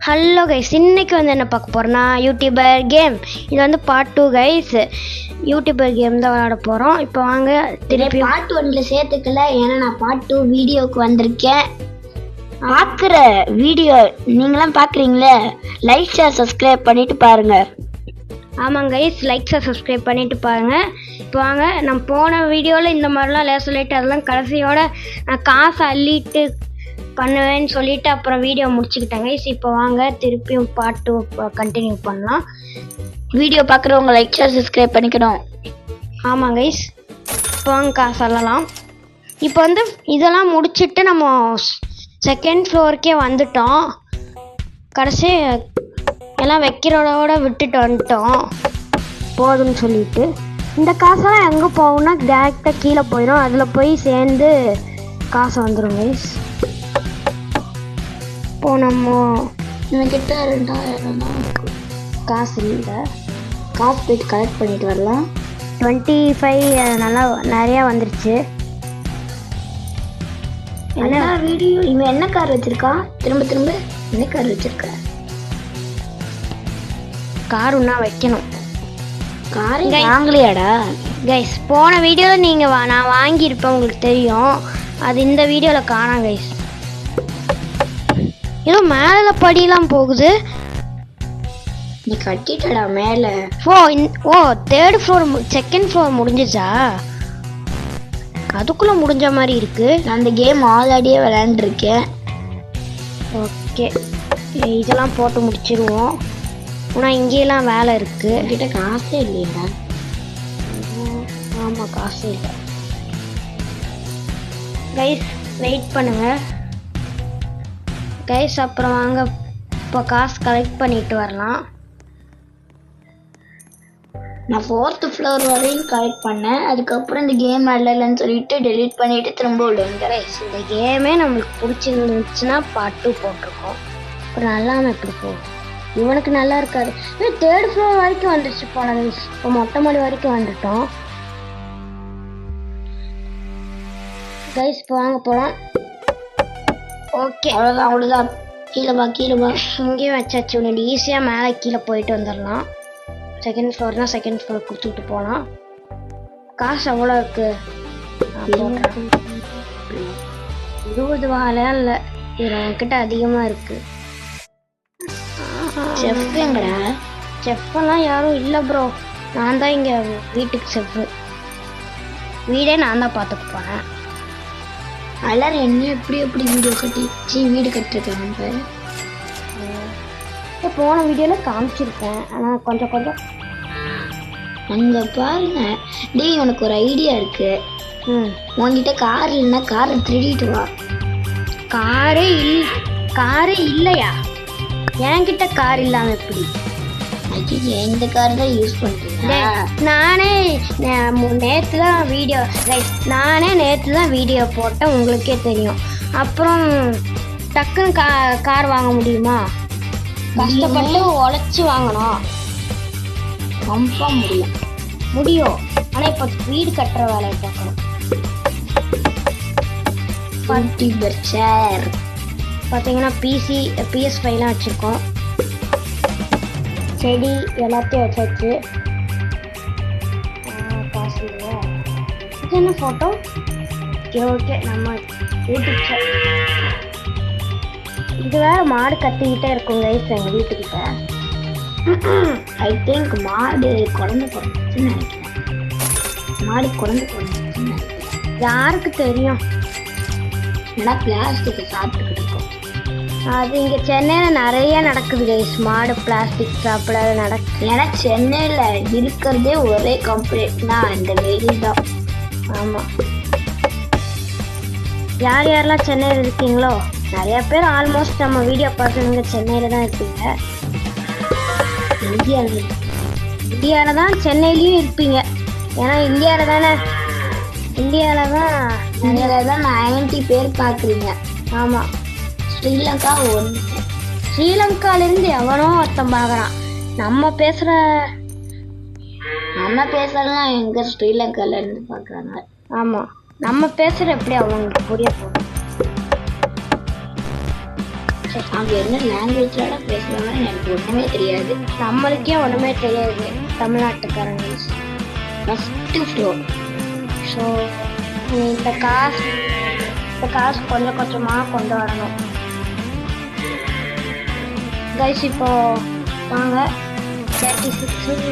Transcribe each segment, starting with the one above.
Hello guys, இன்னைக்கு வந்து என்ன பார்க்க போகிறோன்னா யூடியூபர் கேம். இது வந்து பார்ட் 2 கைஸ். யூடியூபர் கேம் தான் விளையாட போகிறோம். இப்போ வாங்க திருப்பி பார்ட் 1ல சேர்த்துக்கல, ஏன்னா நான் பார்ட் 2 வீடியோவுக்கு வந்திருக்கேன். பார்க்குற வீடியோ நீங்களாம் பார்க்குறீங்களே, லைக் ஷேர் சப்ஸ்கிரைப் பண்ணிட்டு பாருங்க. ஆமாங்க கைஸ், லைக்ஸை சப்ஸ்கிரைப் பண்ணிட்டு பாருங்கள். இப்போ வாங்க, நம்ம போன வீடியோவில் இந்த மாதிரிலாம் லேசர் லைட் அதெல்லாம் கடைசியோட நான் காசை அள்ளிட்டு பண்ணுவேன்னு சொல்லிட்டு அப்புறம் வீடியோ முடிச்சுக்கிட்டேன் கைஸ். இப்போ வாங்க திருப்பியும் பார்ட் 2 கண்டினியூ பண்ணலாம். வீடியோ பார்க்குறவங்க லைக் ஷேர் சப்ஸ்கிரைப் பண்ணிக்கணும். ஆமாம் கைஸ், இப்போ வாங்க காசு அள்ளலாம். இப்போ வந்து இதெல்லாம் முடிச்சுட்டு நம்ம செகண்ட் ஃப்ளோருக்கே வந்துட்டோம். கடைசி எல்லாம் வைக்கிறோட விட்டுட்டு வந்துட்டோம் போதும்னு சொல்லிட்டு. இந்த காசெல்லாம் எங்கே போகும்னா டேரெக்டாக கீழே போயிடும். அதில் போய் சேர்ந்து காசு வந்துடும் கைஸ். இப்போ நம்ம என்கிட்ட 2000 காசு இல்லை, காசு போயிட்டு கலெக்ட் பண்ணிட்டு வரலாம். 25 நல்லா நிறையா வந்துருச்சு. என்ன வீடியோ இவன் என்ன கார் வச்சிருக்கான்? திரும்ப என்ன கார் வச்சிருக்க? கார் ஒன்றா வைக்கணும். கார் வாங்கலையாடா கைஸ்? போன வீடியோவில் நீங்கள் நான் வாங்கியிருப்பேன், உங்களுக்கு தெரியும். அது இந்த வீடியோவில் காணோம் கைஸ். ஏதோ மேலே படியெல்லாம் போகுது. நீ கட்டிட்டடா மேலே. ஓ 3rd ஃப்ளோர் செகண்ட் ஃப்ளோர் முடிஞ்சிச்சா? அதுக்குள்ளே முடிஞ்ச மாதிரி இருக்குது. நான் அந்த கேம் ஆல்ரெடியே விளையாண்டுருக்கேன். ஓகே, இதெல்லாம் போட்டு முடிச்சிருவோம். ஆனால் இங்கேயெல்லாம் வேலை இருக்குது. என்கிட்ட காசே இல்லையா? ஆமாம், காசு இல்லை கைஸ். வெயிட் பண்ணுங்கள் கைஸ். அப்புறம் வாங்க இப்போ காசு கலெக்ட் பண்ணிட்டு வரலாம். நான் 4th ஃப்ளோர் வரையும் கலெக்ட் பண்ணேன். அதுக்கப்புறம் இந்த கேம் இல்லைன்னு சொல்லிட்டு டெலீட் பண்ணிட்டு திரும்ப விடுங்க. இந்த கேமே நம்மளுக்கு பிடிச்சிருந்துச்சுன்னா பார்ட் 2 போட்டிருக்கோம். அப்புறம் நல்லாமல் எப்படி போகும்? இவனுக்கு நல்லா இருக்காது. 3rd ஃப்ளோர் வரைக்கும் வந்துருச்சு போன கைஸ். இப்போ மொட்டை மாடி வரைக்கும் வந்துட்டோம் கைஸ். இப்போ வாங்க போகலாம். ஓகே, அவ்வளோதான். கீழே வா. இங்கேயும் வச்சாச்சு. ஒன்று ஈஸியாக மேலே கீழே போயிட்டு வந்துடலாம். செகண்ட் ஃப்ளோர்னா செகண்ட் ஃப்ளோர் கொடுத்துட்டு போகலாம். காசு எவ்வளோ இருக்கு? 20 வாலாம் இல்லை, இது என்கிட்ட அதிகமாக இருக்கு. செஃப்ங்கடா. செஃப்பெல்லாம் யாரும் இல்லை ப்ரோ. நான் தான் இங்கே வீட்டுக்கு செஃப்பு. வீடே நான் தான் பார்த்துட்டு போனேன். எல்லாரும் என்ன எப்படி வீடு கட்டிருக்காங்க பாரு. போன வீடியோவில் காமிச்சிருக்கேன், ஆனால் கொஞ்சம் அங்கே பாருங்க. டேய், உனக்கு ஒரு ஐடியா இருக்கு. உங்ககிட்ட கார் இல்லைன்னா காரை திருடிட்டு வா. காரே இல்லையா? என்கிட்ட கார் இல்லாமல் எப்படி? இந்த கார் தான் யூஸ் பண்ணுறேன். நானே நேற்று தான் வீடியோ போட்டேன், உங்களுக்கே தெரியும். அப்புறம் டக்குன்னு கார் வாங்க முடியுமா? கஷ்டப்பட்டு உழைச்சி வாங்கணும். கன்ஃபார்ம் முடியும். ஆனால் இப்போ வீடு கட்டுற வேலையை பார்க்கணும். பார்த்தீங்கன்னா PS5 வச்சுருக்கோம். செடி எல்லாத்தையும் வச்சாச்சு. காசு இல்லையா? இது என்ன ஃபோட்டோ? ஓகே, நம்ம யூடியூப் சேனல். இது வேறு மாடு கத்திக்கிட்டே இருக்கும் கைஸ் எங்கள் வீட்டுக்கிட்ட. ஐ திங்க் மாடு குழந்தை பிறந்துச்சுன்னு நினைக்கிறேன். யாருக்கு தெரியும்? ஏன்னா பிளாஸ்டிக்கை சாப்பிட்டுக்கிட்டு இருக்கோம். அது இங்கே சென்னையில் நிறைய நடக்குது கைஸ். மாடு பிளாஸ்டிக் சாப்பிடாத நடக்குது. ஏன்னா சென்னையில் இருக்கிறதே ஒரே கம்ப்ளைண்ட்னா அந்த வெயில் தான். ஆமாம், யாரெல்லாம் சென்னையில் இருக்கீங்களோ, நிறைய பேர் ஆல்மோஸ்ட் நம்ம வீடியோ பார்க்குறவங்க சென்னையில் தான் இருப்பீங்க. இந்தியாவில் தான் சென்னையிலையும் இருப்பீங்க. ஏன்னா இந்தியாவில் தான் 90 பேர் பார்க்குறீங்க. ஆமாம், ஸ்ரீலங்கா ஸ்ரீலங்காலேருந்து எவனோ ஒருத்தன் பார்க்குறான். நம்ம பேசுறதுலாம் எங்கே ஸ்ரீலங்காலேருந்து பார்க்குறாங்க. ஆமாம், நம்ம பேசுகிற எப்படி அவங்களுக்கு புரிய போகும்? அவங்க என்ன லாங்குவேஜ்ல பேசுவாங்கன்னு எனக்கு ஒண்ணுமே தெரியாது. நம்மளுக்கே ஒன்றுமே தெரியாது தமிழ்நாட்டுக்காரங்க. First floor. ஸோ இந்த காசு கொஞ்சம் கொஞ்சமாக கொண்டு வரணும் கைஸ். இப்போ வாங்க 36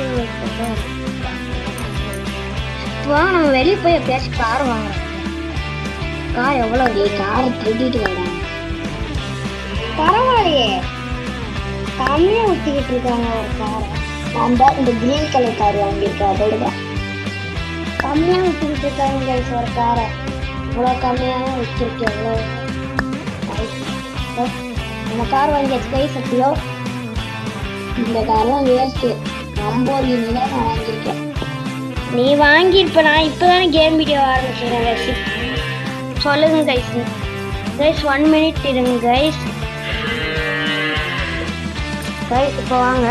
வாங்க நம்ம வெளியே போய் எப்பயாச்சும் கார் வாங்குறோம். கார் எவ்வளோ? காரை திருடிட்டு வராங்க. பரவாயில்லையே, கம்மியாக ஊற்றிக்கிட்டு இருக்காங்க ஒரு காரை. நான் தான் இந்த கிரீன் கலர் கார் வாங்கியிருக்கேன், அதோட தான் கம்மியாக ஊற்றிக்கிட்டு இருக்காங்க கைஸ் ஒரு காரை. இவ்வளோ கம்மியாக வச்சிருக்கேன். எவ்வளோ நம்ம கார் வாங்கியாச்சு கைஸ். எப்படியோ இந்த காரெல்லாம் வேஸ்ட்டு. லம்போர்கினி தான் நான் வாங்கியிருக்கேன். நீ வாங்கியிருப்ப. நான் இப்போ தானே கேம் வீடியோ ஆரம்பிச்சிடுறேன் கைஸ். சொல்லுங்க கைஸ். 1 minute இருங்க கைஸ். இப்போ வாங்க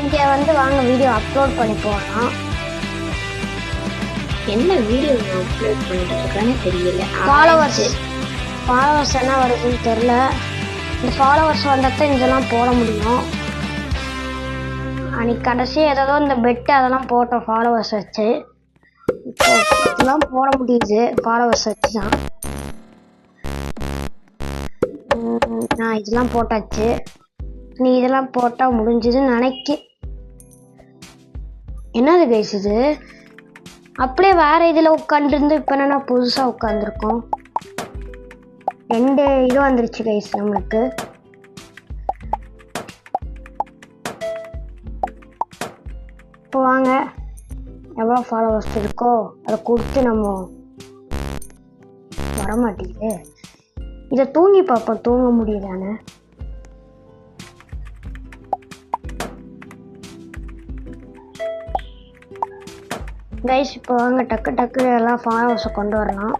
இங்கே வாங்க வீடியோ அப்லோட் பண்ணி போகலாம். என்ன வீடியோ அப்லோட் பண்ணிட்டு இருக்கானே தெரியல. ஃபாலோவர்ஸ் என்ன வருதுன்னு தெரில. இந்த ஃபாலோவர்ஸ் வந்தால் இதெல்லாம் போட முடியும். அன்னைக்கு கடைசி ஏதோ இந்த பெட்டு அதெல்லாம் போட்டோம் ஃபாலோவர்ஸ் வச்சு. இப்போ இதெல்லாம் போட முடியுது ஃபாலோவர்ஸ் வச்சு தான். நான் இதெல்லாம் போட்டாச்சு. நீ இதெல்லாம் போட்டால் முடிஞ்சதுன்னு நினைக்க. என்னது கைஸ் இது? அப்படியே வேற இதில் உட்காந்துருந்து இப்போ என்னென்னா புதுசாக உட்காந்துருக்கோம். 2 இது வந்துருச்சு கைஸ் நம்மளுக்கு. இப்போ வாங்க எவ்வளோ ஃபாலோவர்ஸ் இருக்கோ அதை கொடுத்து நம்ம வரமாட்டேங்குது. இதை தூங்கி பார்ப்போம், தூங்க முடியலான்னு. கைஸ் இப்போ வாங்க டக்கு எல்லாம் ஃபாலோவர்ஸை கொண்டு வரலாம்.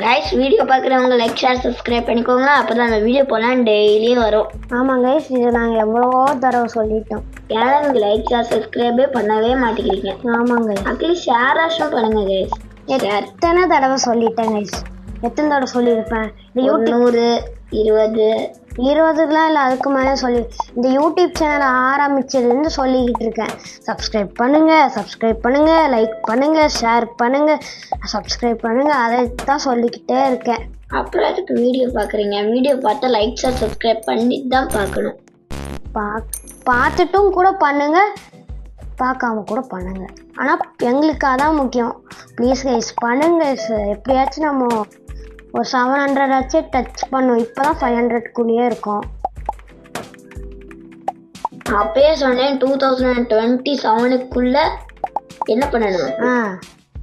கைஸ் வீடியோ பார்க்குறவங்க லைக் ஷேர் சப்ஸ்கிரைப் பண்ணிக்கோங்க. அப்போ தான் அந்த வீடியோ போகலாம் டெய்லியும் வரும். ஆமாம் கைஸ், இது நாங்கள் எவ்வளவோ தடவை சொல்லிட்டோம். ஏன்னா எனக்கு லைக் ஷேர் சப்ஸ்கிரைபே பண்ணவே மாட்டேங்கிறீங்க. ஆமாங்க அட்லீஸ்ட் ஷேர் ஆஷும் பண்ணுங்க கைஸ். எத்தனை தடவை சொல்லிட்டேன் கைஸ், எத்தனை தடவை சொல்லியிருப்பேன். இந்த யூடியூப் 20லாம் இல்லை, அதுக்கு மேலே இந்த யூடியூப் சேனலை ஆரம்பிச்சதுலேருந்து சொல்லிக்கிட்டு இருக்கேன். சப்ஸ்கிரைப் பண்ணுங்கள், லைக் பண்ணுங்கள், ஷேர் பண்ணுங்கள், சப்ஸ்கிரைப் பண்ணுங்கள், அதை தான் சொல்லிக்கிட்டே இருக்கேன். அப்புறம் அதுக்கு வீடியோ பார்க்குறீங்க? வீடியோ பார்த்தா லைக் ஷேர் சப்ஸ்கிரைப் பண்ணிட்டு தான் பார்க்கணும். பார்த்துட்டும் கூட பண்ணுங்கள், பார்க்காம கூட பண்ணுங்கள். ஆனால் எங்களுக்கு அதான் முக்கியம். ப்ளீஸ் கைஸ் பண்ணுங்க. எப்படியாச்சும் நம்ம ஒரு 700 ஆச்சு டச் பண்ணும். இப்போ தான் 500க்குள்ளேயே இருக்கும். அப்பயே சொன்னேன் 2027க்குள்ள என்ன பண்ணணும்?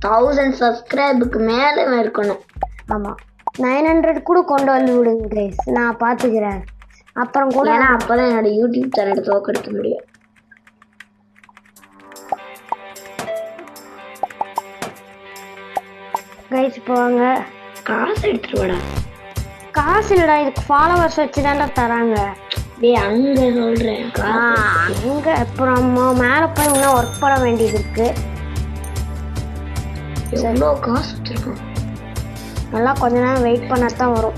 1000 சப்ஸ்கிரைபுக்கு மேலே இருக்கணும். ஆமாம், 900 கூட கொண்டு வந்து விடுங்க கைஸ், நான் பார்த்துக்கிறேன். அப்புறம் கூட ஏன்னா அப்போ தான் என்னோட யூடியூப் சேனலை தோக்கடிக்க முடியும். கைஸ் இப்போ வாங்க காசு எடுத்துட்டு வாடா. காசு இல்லைடா, இதுக்கு ஃபாலோவர்ஸ் வச்சு தான்டா தராங்க. அங்கே சொல்கிறேன் அங்கே. அப்புறம் நம்ம மேலே போய் இன்னும் ஒர்க் பண்ண வேண்டியது இருக்கு. எவ்வளோ காசு வச்சுருக்கோம். நல்லா கொஞ்ச நேரம் வெயிட் பண்ணால் தான் வரும்,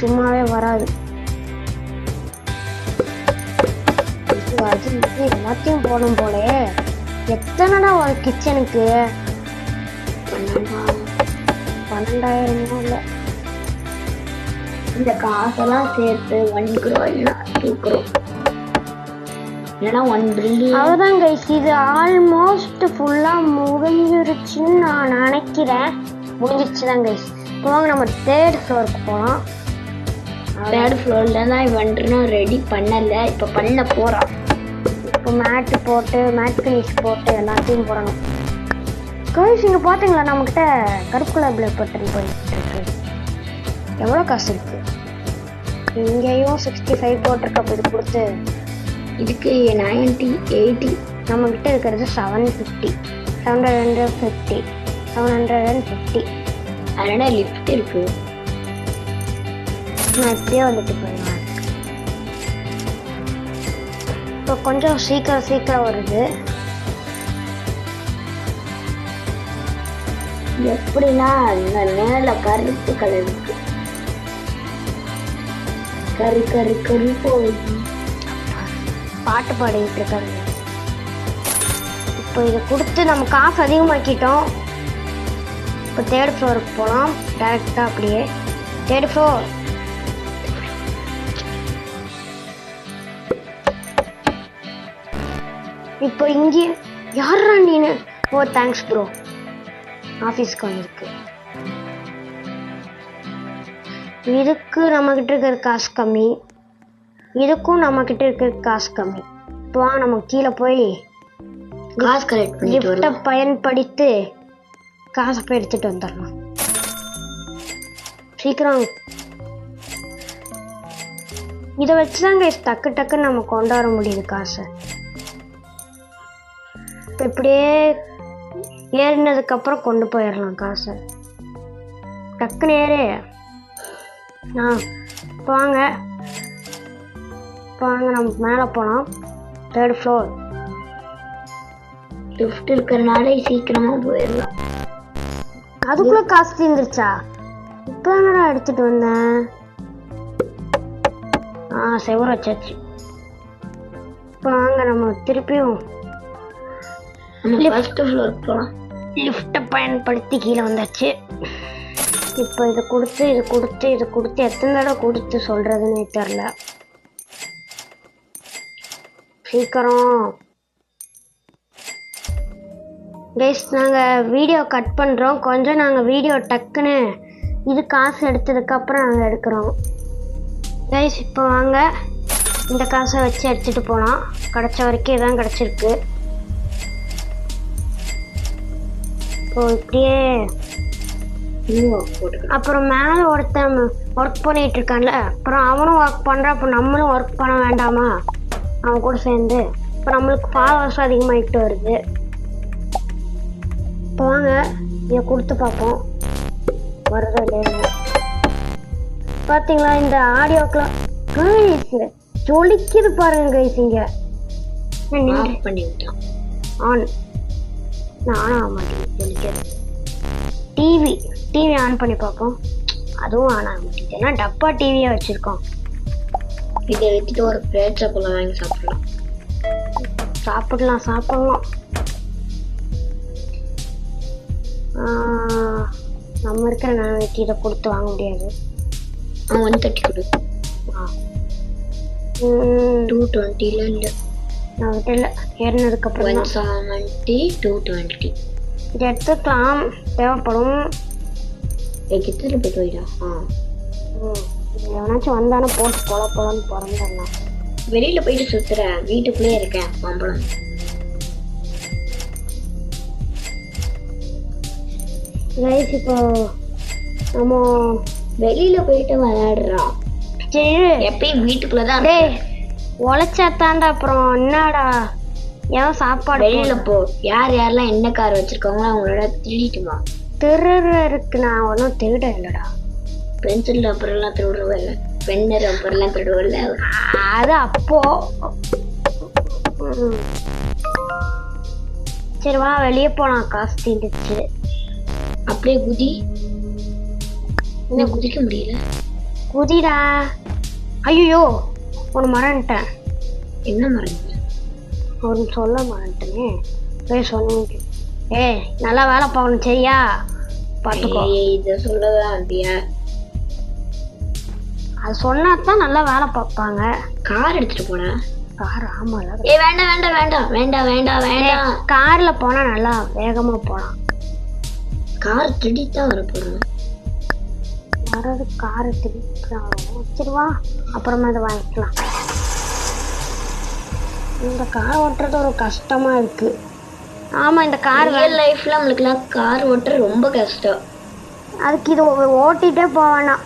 சும்மாவே வராது. அது எல்லாத்தையும் போடும் போலே. எத்தனைடா ஒரு கிச்சனுக்கு? 12,000 இல்லை. இந்த காசெல்லாம் சேர்த்து 1 crore இல்லைனா 2 crore இல்லைனா 1 billion. அவ்வளோதான் கைஸ், இது ஆல்மோஸ்ட் ஃபுல்லாக முடிஞ்சிருச்சுன்னு நான் நினைக்கிறேன். முடிஞ்சிருச்சு தான் கைஸ். இப்போ நம்ம 3rd ஃப்ளோருக்கு போகலாம். 3rd ஃப்ளோரில் தான் இவன்ட்ரும் ரெடி பண்ணலை, இப்போ பண்ண போகிறான். இப்போ மேட் ஃபினிஷ் போட்டு எல்லாத்தையும் போடணும். கைஸ் இங்கே பார்த்தீங்களா, நம்மக்கிட்ட கருப்பு கலர் பிளேட் பட்டன் போயிட்டு இருக்கு. எவ்வளோ காசு இருக்கு? இங்கேயும் 65 போட்டிருக்க. இது கொடுத்து இதுக்கு 90 80. நம்மக்கிட்ட இருக்கிறது 750. அதனால லிஃப்ட் இருக்கு. நான் இப்படியே வந்துட்டு போயிடுவேன். இப்போ கொஞ்சம் சீக்கிரம் வருது. எப்படின்னா இந்த மேல கருப்பு கலர் இருக்கு. கரு கரு கரு போகுது. பாட்டு பாடிட்டு இருக்காங்க. இப்போ இதை கொடுத்து நம்ம காசு அதிகமாக்கிட்டோம். இப்போ 3rd ஃப்ளோருக்கு போகலாம். டேரெக்டாக அப்படியே 3rd ஃப்ளோர். இப்போ இங்கே யாரா நீனு? ஓ தேங்க்ஸ் ப்ரோ. ஆஃபீஸ்க்கு வந்திருக்கு. இதுக்கு நம்மக்கிட்ட இருக்கிற காசு கம்மி, இதுக்கும் நம்மக்கிட்ட இருக்கிற காசு கம்மி. இப்போ வாங்க நம்ம கீழே போய் காசு கலெக்ட் பண்ணிட்டு லிஃப்ட்டை வரலாம். பயன்படுத்தி காசை போய் எடுத்துட்டு வந்துடலாம். சீக்கிரம் இதை வச்சுதாங்க டக்கு டக்குன்னு நம்ம கொண்டு வர முடியுது காசை. இப்போ இப்படியே ஏறினதுக்கப்புறம் கொண்டு போயிடலாம் காசை. டக்குன்னு ஏறு. இப்போ வாங்க நம்ம மேலே போகலாம். 3rd floor. லிஃப்ட் இருக்கிறனால சீக்கிரமா போயிடலாம். அதுக்குள்ள காசு தீர்ந்துருச்சா? இப்போ என்னடா எடுத்துட்டு வந்தேன். செவரு வச்சாச்சு. இப்போ வாங்க நம்ம திருப்பியும் ஃபர்ஸ்ட் ஃப்ளோருக்கு போகலாம். லிஃப்ட்டை பயன்படுத்தி கீழே வந்தாச்சு. இப்போ இதை கொடுத்து இது கொடுத்து இது கொடுத்து எத்தனை தடவை கொடுத்து சொல்கிறதுன்னே தெரில. சீக்கிரம் கைஸ், நாங்கள் வீடியோ கட் பண்ணுறோம். கொஞ்சம் நாங்கள் வீடியோ டக்குன்னு இது காசு எடுத்ததுக்கப்புறம் நாங்கள் எடுக்கிறோம் கைஸ். இப்போ வாங்க இந்த காசை வச்சு எடுத்துகிட்டு போகலாம். கிடச்ச வரைக்கும் இதான் கிடச்சிருக்கு. இப்போ இப்படியே அப்புறம் மேலே ஒருத்தன் ஒர்க் பண்ணிட்டு இருக்கான்ல, அப்புறம் அவனும் ஒர்க் பண்ணுறான். அப்போ நம்மளும் ஒர்க் பண்ண வேண்டாமா அவன் கூட சேர்ந்து? இப்போ நம்மளுக்கு ஃபாலோவர்ஸ் அதிகமாகிட்டு வருது. இப்போ வாங்க இதை கொடுத்து பார்ப்போம் வருதா இல்லையா. பார்த்தீங்களா இந்த ஆடியோக்கெலாம் கைஸ் ஜொலிக்குது பாருங்க கைஸ். இங்கே பண்ணிவிட்டான் ஆன். நான் ஆன் ஆக மாட்டேங்குது, ஜொலிக்கிறது. டிவி ஆன் பண்ணி பார்ப்போம். அதுவும் ஆன் ஆக மாட்டேங்குது. ஏன்னா டப்பா டிவியை வச்சுருக்கோம். இதை எடுத்துட்டு ஒரு பிளேட் சாப்பிட வாங்கி சாப்பிடலாம். சாப்பிடலாம். நம்ம இருக்கிற நிலைமைக்கு இதை கொடுத்து வாங்க முடியாது. 130 கொடு. 220 இல்லை, நான் கிட்ட இல்லை. ஏறினதுக்கப்புறம் 170 220 இதை எடுத்துக்கலாம். தேவைப்படும். எத்தனை போய் போயிடா. எவனாச்சும் வந்தானே போட்டு போலன்னு பிறந்துடலாம். வெளியில போயிட்டு சுத்துற, வீட்டுக்குள்ளே இருக்கேன் மாம்பழம். கைஸ் இப்போ நம்ம வெளியில போயிட்டு விளையாடுறான். சரி எப்பயும் வீட்டுக்குள்ளதான். டேய் உழைச்சாத்தாண்டா. அப்புறம் என்னடா ஏன் சாப்பாடு? வெளியில போ. யாரெல்லாம் என்ன கார் வச்சிருக்காங்களோ அவங்களோட திருடிட்டுமா. திருடுற இருக்கு. நான் ஒன்றும் திருட இல்லைடா. பென்சில் ரப்பர் எல்லாம் திருடுறவ இல்லை, பென் ரப்பர் எல்லாம் திருடுவ இல்லை. அது அப்போ. சரி வா வெளியே போலாம். காசு தீந்துச்சு. அப்படியே குதி. என்ன குதிக்க முடியல. குதிடா. ஐயோ ஒரு மறந்துட்டேன். என்ன மறந்து? ஒரு சொல்ல மறந்துட்டேனே. போய் சொன்னீங்க. நல்லா வேலை பார்க்கணும் சரியா? பார்த்துக்கோ. இதை சொல்லதான் அப்படியா? அது சொன்னாதான் நல்லா வேலை பார்ப்பாங்க. கார் எடுத்துட்டு போனா. கார் ஆமால. வேண்டாம் வேண்டாம் வேண்டாம் வேண்டாம் வேண்டாம் வேண்டாம். கார்ல போனா நல்லா வேகமா போலாம். கார் திருடித்தான் வர போறோம். வர்றது காரை திருடிக்கலாம். சரி வா அப்புறமா இதை வாங்கிக்கலாம். இந்த கார் ஓட்டுறது ஒரு கஷ்டமா இருக்கு. ஆமா இந்த கார் ரியல் லைஃப்ல நம்மளுக்குலாம் கார் ஓட்டுற ரொம்ப கஷ்டம். அதுக்கு இது ஓட்டிகிட்டே போவேனா?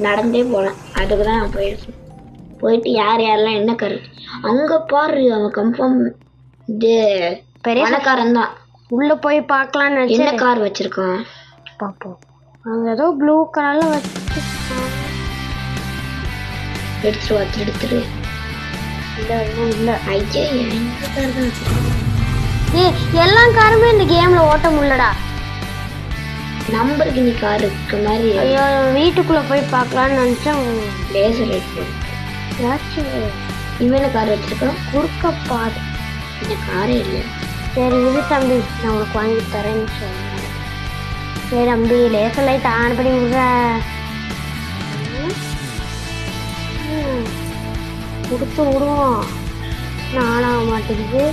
நடந்தே போனேன். அதுக்கு தான் நான் போயிட்டு யாரெல்லாம் என்ன கார் அங்கே பாரு. அவன் கன்ஃபார்ம் இது பெரிய பணக்காரன் தான். உள்ளே போய் பார்க்கலான்னு என்ன கார் வச்சிருக்கான் பார்ப்போம். அங்கே ஏதோ ப்ளூ கலரில் வச்சு எடுத்துரு. இல்லை இல்லை ஐயா எந்த கார் தான் வச்சிருக்கான். எல்லா காருமே இந்த கேமில் ஓட்ட முடியலடா. நம்பருக்கு நீ கார் இருக்க மாதிரி ஐயோ வீட்டுக்குள்ள போய் பார்க்கலான்னு நினைச்சேன். லேசர் லைட் போட்டு ஏதாச்சும் இவன கார் வச்சிருக்கான். குறுக்க பாரு. இந்த காரே இல்லை. சரி இது தம்பி நான் உனக்கு வாங்கி தரேன்னு சொன்னேன். சரி தம்பி லேசர் லைட் ஆன் பண்ணி விடுற. கொடுத்து விடுவோம். நானாக மாட்டேங்குது.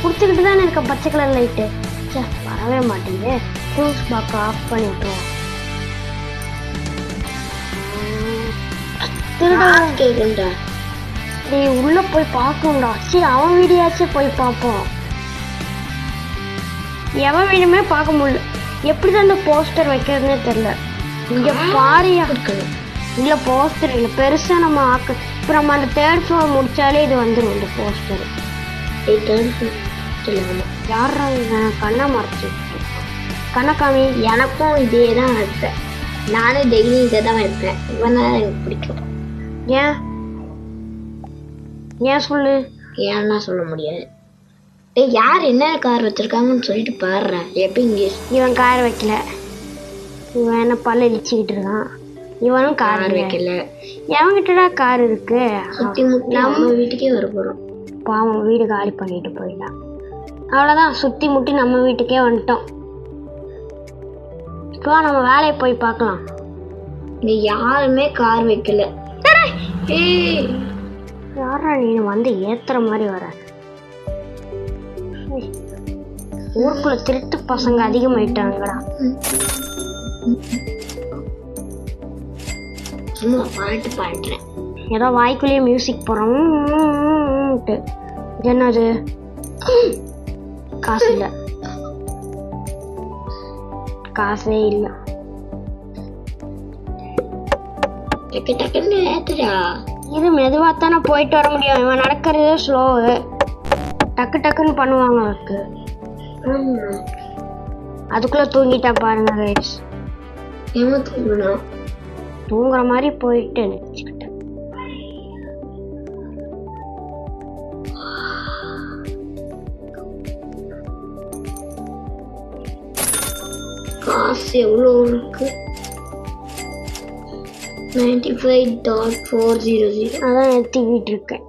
கொடுத்துக்கிட்டு தானே இருக்க பச்சை கலர் லைட்டு. சே வரவே மாட்டேங்குது. ஃபியூஸ் பாக்ஸ் ஆஃப் பண்ணி விட்டுருவோம். கேக்குண்டா நீ உள்ள போய் பார்க்கணும்டா. சரி அவன் வீடியாச்சும் போய் பார்ப்போம். எவன் வீடுமே பார்க்க முடியல. எப்படிதான் இந்த போஸ்டர் வைக்கிறதுனே தெரியல. இங்க பாரியா இருக்கணும். இல்லை போஸ்டர் இல்லை பெருசாக நம்ம இப்போ நம்ம அந்த 3rd floor முடிச்சாலே இது வந்துடும். இந்த போஸ்டர் யாரா கண்ணை மறைச்சி கண்ணக்காமி. எனக்கும் இதே தான் வைப்பேன். நானும் டெய்லி இதை தான் வைப்பேன். இவன் தான் எனக்கு பிடிக்கும். ஏன் ஏன் சொல்லு. ஏன்னா சொல்ல முடியாது. யார் என்ன கார் வச்சிருக்காங்கன்னு சொல்லிட்டு பாடுறேன். எப்போ இங்கே இவன் கார் வைக்கல. இவன் என்ன பல்ல இழிச்சிக்கிட்டு இருக்கான். இவனும் கார் வைக்கல. எவங்கிட்டடா கார் இருக்கு. சுற்றி முட்டி நம்ம வீட்டுக்கே வர போகிறோம். பாவம் வீடு காலி பண்ணிட்டு போயிடலாம். அவ்வளோதான் சுற்றி முட்டி நம்ம வீட்டுக்கே வந்துட்டோம். இப்போ நம்ம வேலையை போய் பார்க்கலாம். இங்கே யாருமே கார் வைக்கல. யாரா நீ வந்து ஏத்துற மாதிரி வர. ஊருக்குள்ள திருட்டு பசங்க அதிகமாயிட்டாங்கடா. பாட்டு பாடுறேன். ஏதோ வாய்க்குள்ளேயே மியூசிக் போறோம். இது என்னது? காசு இல்லை. காசே இல்லை. டக்குன்னு ஏத்துடா. இது மெதுவாக தானே போயிட்டு வர முடியும். இவன் நடக்கிறதே ஸ்லோவு. டக்கு டக்குன்னு பண்ணுவாங்க அவருக்கு. அதுக்குள்ள தூங்கிட்டா பாருங்க கைஸ். தூங்குற மாதிரி போயிட்டு நினைச்சுக்கிட்டேன். காசு எவ்வளோ இருக்கு? 95.400. அதான் எத்திக்கிட்டு இருக்கேன்.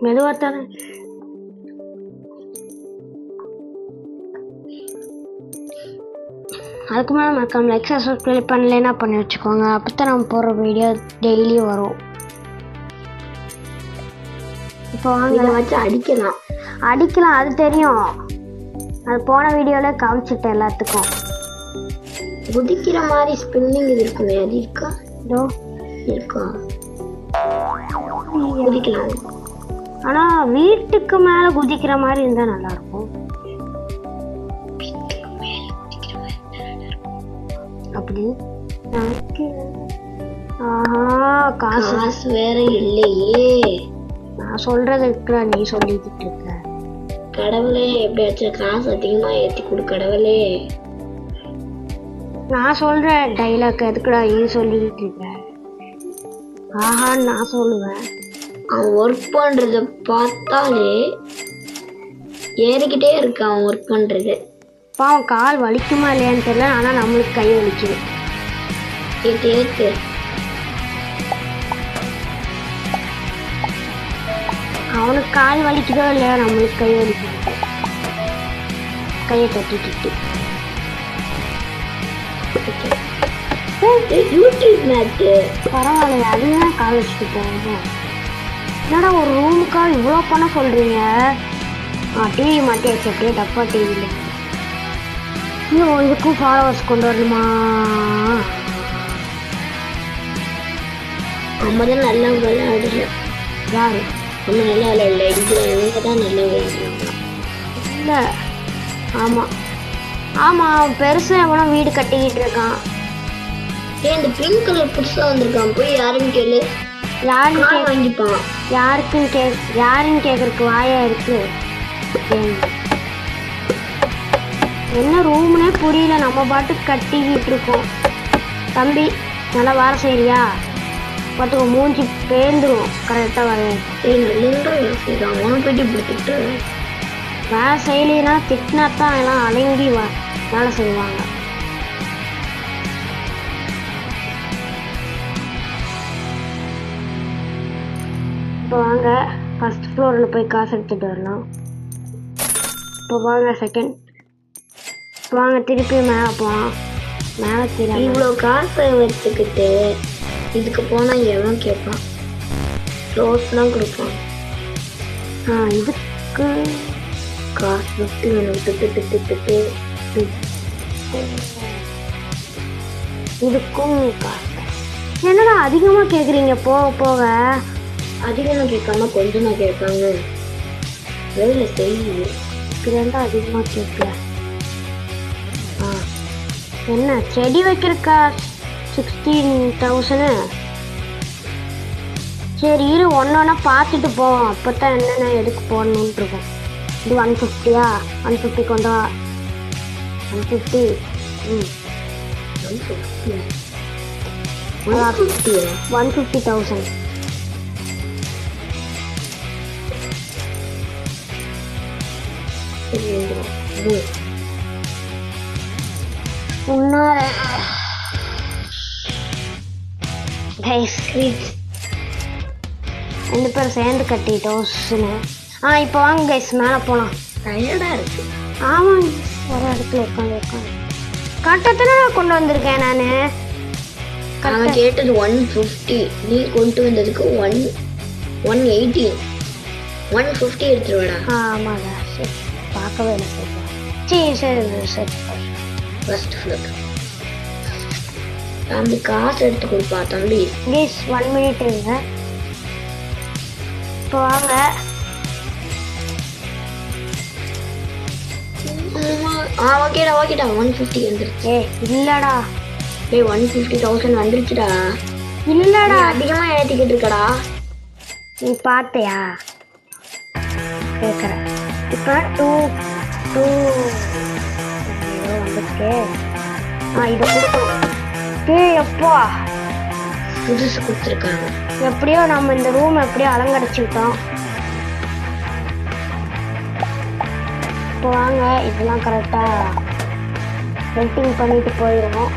மெதுவாக தானே. அதுக்கு மேலே மறக்காம லைக் சப்ஸ்கிரைப் பண்ணலைன்னா பண்ணி வச்சுக்கோங்க. அப்போ தான் நம்ம போடுற வீடியோ டெய்லி வரும். இப்போ வாங்க வச்சு அடிக்கலாம். அடிக்கலாம் அது தெரியும். அது போன வீடியோவில் காமிச்சிட்டேன் எல்லாத்துக்கும். குதிக்கிற மாதிரி ஸ்பின்னிங் இது இருக்குமே, அது இருக்கா? இதோ இருக்கா? குதிக்கலாம். ஆனால் வீட்டுக்கு மேலே குதிக்கிற மாதிரி இருந்தால் நல்லாயிருக்கும். அப்படி காசு வேற இல்லையே. நான் சொல்றதுக்கு நீ சொல்லிக்கிட்டு இருக்க. கடவுளே எப்படியாச்சும் காசு அதிகமா ஏற்றி கொடு கடவுளே. நான் சொல்ற டைலாக் எதுக்குடா நீ சொல்லிக்கிட்டு இருக்க? நான் சொல்லுவேன். அவன் ஒர்க் பண்றத பார்த்தாலே ஏறிக்கிட்டே இருக்கு. அவன் ஒர்க் பண்றது பாவம். கால் வலிக்குமா இல்லையான்னு தெரியல. ஆனா நம்மளுக்கு கை வலிக்குது. ஏத்து ஏத்து. அவனுக்கு கால் வலிக்குதோ இல்லையா, நம்மளுக்கு கை வலிக்குது. கையை தட்டிட்டு யூடியூப் மேட்டு பரவாயில்ல. அதுதான் கால் வச்சுட்டு போவோம். என்னடா ஒரு ரூமுக்காக இவ்வளோ பண்ண சொல்றீங்க? டிவி மாட்டியாச்சு. அப்படியே டப்பா டிவியில். இன்னும் இதுக்கும் ஃபாலோவர்ஸ் கொண்டு வரணுமா? நம்ம தான் நல்லா விளையாடல. யாரு? நம்ம நல்லா விளையாடல. இவங்க தான் நல்லா விளையாடுறாங்க. இல்லை. ஆமாம் ஆமாம். அவன் பெருசாக எவனோ வீடு கட்டிக்கிட்டு இருக்கான். இந்த பிங்க் கலர் புதுசாக வந்திருக்கான். போய் யாருன்னு கேளு. யாருன்னு வாங்கிப்பான். யாருன்னு கேட்கறதுக்கு வாயா இருக்கு. என்ன ரூம்னே புரியல. நம்ம பாட்டுக்கு கட்டிக்கிட்டு இருக்கோம். தம்பி நல்லா வேலை செய்யறியா? பார்த்துக்கோ மூஞ்சி பேர்ந்துடும். கரெக்டாக வர அவனை போயிட்டு பிடிச்சிட்டு வேலை செய்யலைன்னா திட்டினா தான் எல்லாம் அடங்கி வேலை செய்வாங்க. இப்போ வாங்க ஃபர்ஸ்ட் ஃப்ளோரில் போய் காசு எடுத்துகிட்டு வரலாம். இப்போ வாங்க செகண்ட், வாங்க திருப்பி மேலே போகலாம். மேலே கீழே இவ்வளோ காசை வச்சுக்கிட்டு இதுக்கு போனால் எவன் கேட்பான்? க்ளோஸ்லாம் கொடுப்பான். இதுக்கு காசு விட்டு விட்டு இதுக்கும் காசு. என்னடா அதிகமாக கேட்குறீங்க? போக போக அதிகமாக கேட்காம கொஞ்சமாக கேட்பாங்க. வேலை செய்யுது. இதுலேருந்து அதிகமாக கேட்கல. என்ன செடி வைக்கிறக்கா 16,000? சரி இரு, ஒன்றா பார்த்துட்டு போவோம். அப்போ தான் என்னென்ன எதுக்கு போடணுன்ட்டு இருக்கோம். இது 150யா? 150 கொண்டா. 150. 150,000. ரெண்டு பேரும் சேர்ந்து கட்டிட்டோம். இப்போ வாங்க கைஸ் மேலே போகலாம். டயர்டாக இருக்கு. ஆமாங்க, ஒரு இடத்துல உட்காந்து கட்டத்தில் நான் கொண்டு வந்திருக்கேன். நான் அவன் கேட்டது 150, நீ கொண்டு வந்ததுக்கு 180. 150 எடுத்துருவாடா. ஆமாங்க, சரி பார்க்கவே இல்லை. சரி சரி சரி சரி. ஃபர்ஸ்ட் ஃப்ளோர் தம்பி காசு எடுத்து கொடுப்பா தம்பி. ப்ளீஸ் 1 minute இருங்க. இப்போ வாங்க. ஓகேடா 150 வந்துருச்சு. இல்லடா 150,000 வந்துருச்சுடா. இல்லடா அதிகமா ஏற்றிக்கிட்டு இருக்கடா. நீ பார்த்தியா? கேட்குறேன். இப்போ 2 வந்துருக்கு. இதை கொடுக்கணும். எப்போ புதுசு கொடுத்துருக்காங்க. எப்படியோ நம்ம இந்த ரூம் எப்படியோ அலங்கடிச்சுக்கிட்டோம். இப்போ வாங்க, இதெல்லாம் கரெக்டாக வெயிட்டிங் பண்ணிட்டு போயிடுவோம்.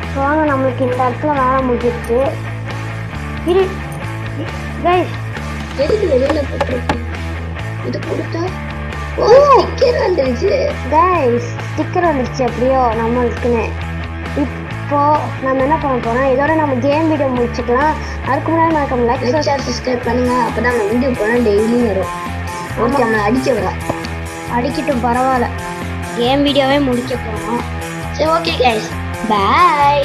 இப்போ வாங்க, நம்மளுக்கு இந்த இடத்துல வேலை முடிஞ்சிருச்சு. இரு கைஸ், எதுக்கு வெளியில் போட்டுருக்கோம்? இது கொடுத்தா ஸ்டிக்கர் வந்துருச்சு. கைஸ் ஸ்டிக்கர் வந்துருச்சு எப்படியோ நம்மளுக்குன்னு. இப்போ நம்ம என்ன பண்ண போறோம், இதோட நம்ம கேம் வீடியோ முடிச்சுக்கலாம். அதுக்கு முன்னாடி மறக்காம லைக் சப்ஸ்கிரைப் பண்ணுங்க. அப்பதான் நம்ம வீடியோ போனால் டெய்லியும் வரும். ஓகே, நம்ம அடிக்க வர அடிக்கட்டும், பரவாயில்ல. கேம் வீடியோவே முடிக்க போகிறோம். சரி ஓகே கைஸ், பாய்.